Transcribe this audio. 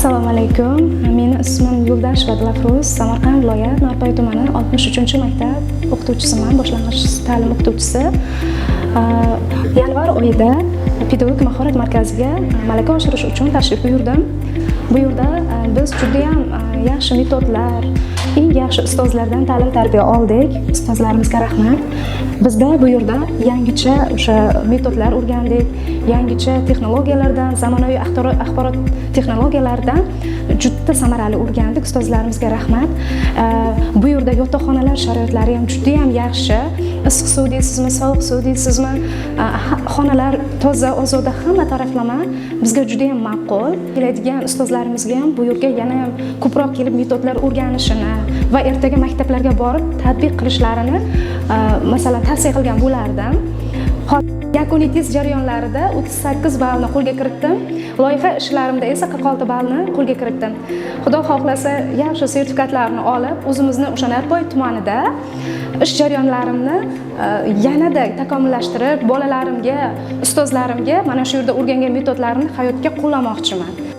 Assalomu alaykum. Mening ismim Yo'ldasheva Dilafruz, Samarqand viloyat Norboy tumani 63-maktab o'qituvchisiman, boshlang'ich ta'lim o'qituvchisi. Yanvar oyida pedagogik mahorat markaziga malaka oshirish uchun tashrif buyurdim. Bu yerda biz juda ham yaxshi metodlar, eng yaxshi ustozlardan ta'lim-tarbiya oldik. Ustozlarimizga rahmat. Bizda bu yerda yangicha o'sha metodlar o'rgandik, yangicha texnologiyalardan, zamonaviy axborot texnologiyalaridan juda samarali o'rgandik. Ustozlarimizga rahmat. Bu yerda yotoqxonalar sharoitlari ham juda ham yaxshi. Issiq suv deysizmi, sovuq suv deysizmi, xonalar toza, ozoda, hamma taraflama bizga juda ham ma'qul. Keladigan ustozlarimizga ham bu yerga yana ham ko'proq kelib metodlar o'rganishini va ertaga maktablarga borib tatbiq qilishlarini masalan tavsiya qilgan bo'lardim. Yakuniy test jarayonlarida 38 ballni qo'lga kiritdim. Loyiha ishlarimda esa 46 ballni qo'lga kiritdim. Xudo xohlasa, yaxshi sertifikatlarni olib, o'zimizni o'sha Narboy tumanida ish jarayonlarimni yanada takomillashtirib, bolalarimga, ustozlarimga mana shu yerda o'rgangan metodlarni hayotga qo'llamoqchiman.